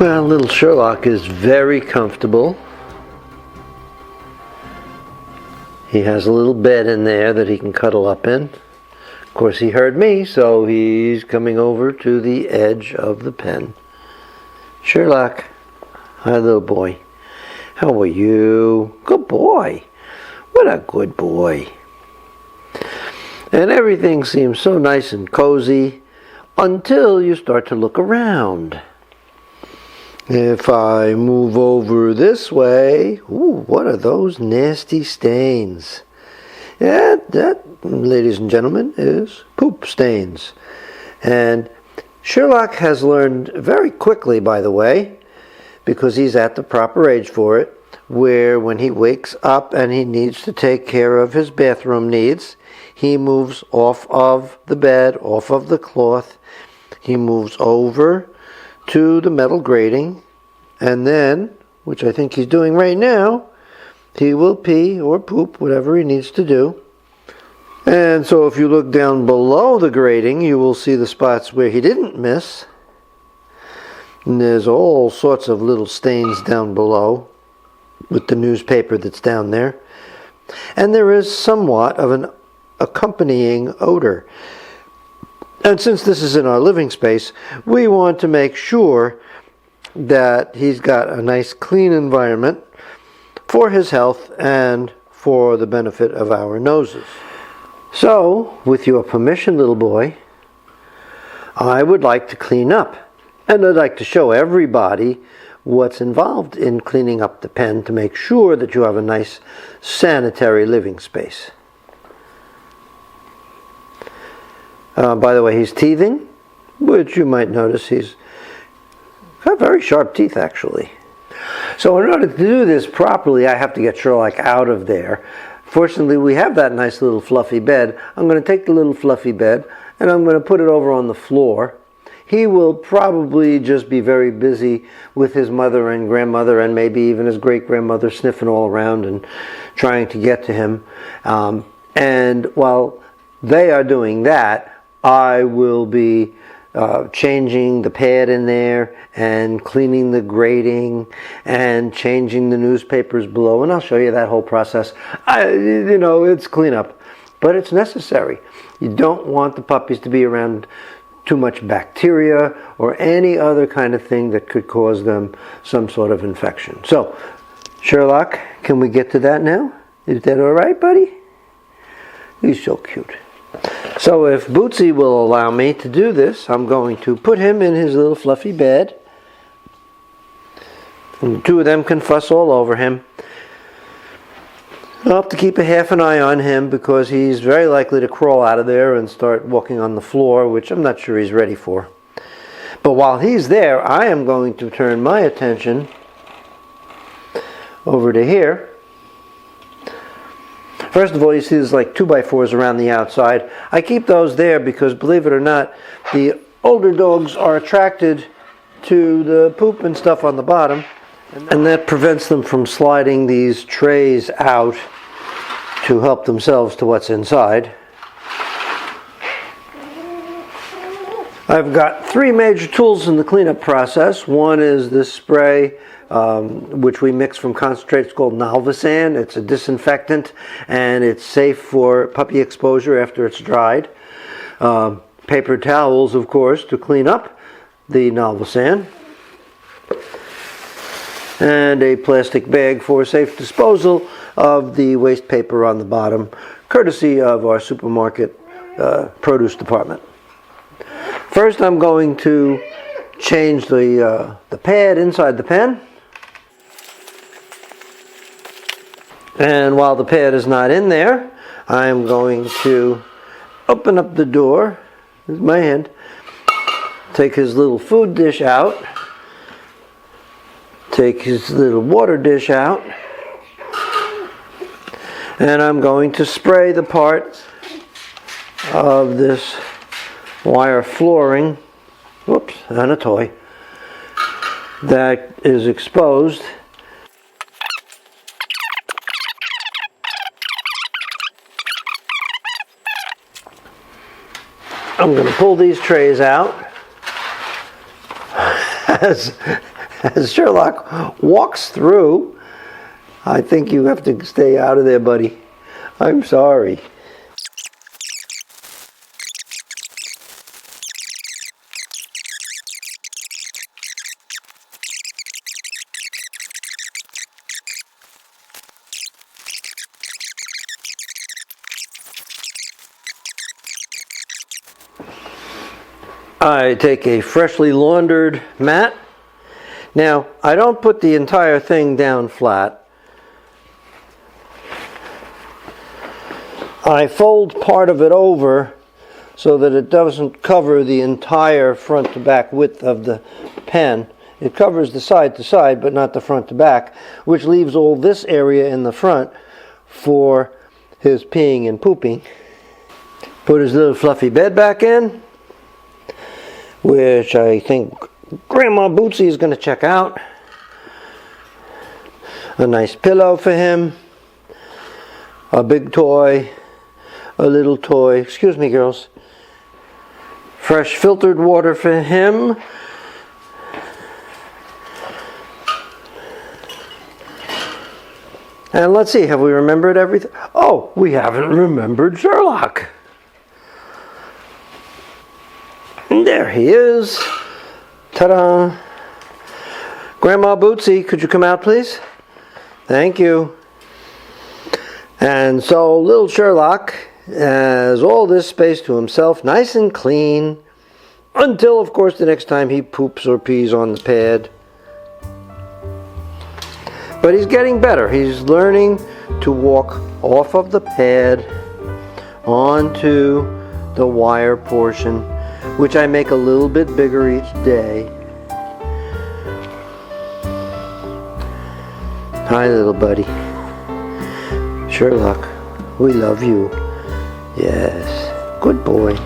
Well, little Sherlock is very comfortable. He has a little bed in there that he can cuddle up in. Of course, he heard me, so he's coming over to the edge of the pen. Sherlock, hi, little boy. How are you? Good boy. What a good boy. And everything seems so nice and cozy until you start to look around. If I move over this way, ooh, what are those nasty stains? Yeah, that, ladies and gentlemen, is poop stains. And Sherlock has learned very quickly, by the way, because he's at the proper age for it, where when he wakes up and he needs to take care of his bathroom needs, he moves off of the bed, off of the cloth, he moves over to the metal grating, and then, which I think he's doing right now, he will pee or poop, whatever he needs to do. And so if you look down below the grating, you will see the spots where he didn't miss. And there's all sorts of little stains down below with the newspaper that's down there. And there is somewhat of an accompanying odor. And since this is in our living space, we want to make sure that he's got a nice clean environment for his health and for the benefit of our noses. So, with your permission, little boy, I would like to clean up. And I'd like to show everybody what's involved in cleaning up the pen to make sure that you have a nice sanitary living space. By the way, he's teething, which you might notice he's got very sharp teeth, actually. So in order to do this properly, I have to get Sherlock out of there. Fortunately, we have that nice little fluffy bed. I'm going to take the little fluffy bed and I'm going to put it over on the floor. He will probably just be very busy with his mother and grandmother and maybe even his great-grandmother sniffing all around and trying to get to him. And while they are doing that, I will be changing the pad in there and cleaning the grating and changing the newspapers below. And I'll show you that whole process. It's cleanup, but it's necessary. You don't want the puppies to be around too much bacteria or any other kind of thing that could cause them some sort of infection. So, Sherlock, can we get to that now? Is that all right, buddy? He's so cute. So if Bootsy will allow me to do this, I'm going to put him in his little fluffy bed. And the two of them can fuss all over him. I'll have to keep a half an eye on him because he's very likely to crawl out of there and start walking on the floor, which I'm not sure he's ready for. But while he's there, I am going to turn my attention over to here. First of all, you see there's like 2x4s around the outside. I keep those there because, believe it or not, the older dogs are attracted to the poop and stuff on the bottom, and that prevents them from sliding these trays out to help themselves to what's inside. I've got three major tools in the cleanup process. One is this spray, which we mix from concentrate. It's called Nalvasan. It's a disinfectant, and it's safe for puppy exposure after it's dried. Paper towels, of course, to clean up the Nalvasan. And a plastic bag for safe disposal of the waste paper on the bottom, courtesy of our supermarket produce department. First, I'm going to change the pad inside the pen. And while the pad is not in there, I'm going to open up the door. Here's my hand. Take his little food dish out. Take his little water dish out. And I'm going to spray the part of this wire flooring, whoops, and a toy, that is exposed. I'm going to pull these trays out. As Sherlock walks through, I think you have to stay out of there, buddy. I'm sorry. I take a freshly laundered mat. Now, I don't put the entire thing down flat. I fold part of it over so that it doesn't cover the entire front to back width of the pen. It covers the side to side, but not the front to back, which leaves all this area in the front for his peeing and pooping. Put his little fluffy bed back in, which I think Grandma Bootsy is going to check out. A nice pillow for him, a big toy, a little toy, excuse me girls, fresh filtered water for him, and let's see, have we remembered everything? Oh, we haven't remembered Sherlock. And there he is. Ta-da! Grandma Bootsy, could you come out, please? Thank you. And so little Sherlock has all this space to himself, nice and clean, until, of course, the next time he poops or pees on the pad. But he's getting better. He's learning to walk off of the pad onto the wire portion, which I make a little bit bigger each day. Hi, little buddy. Sherlock, we love you. Yes, good boy.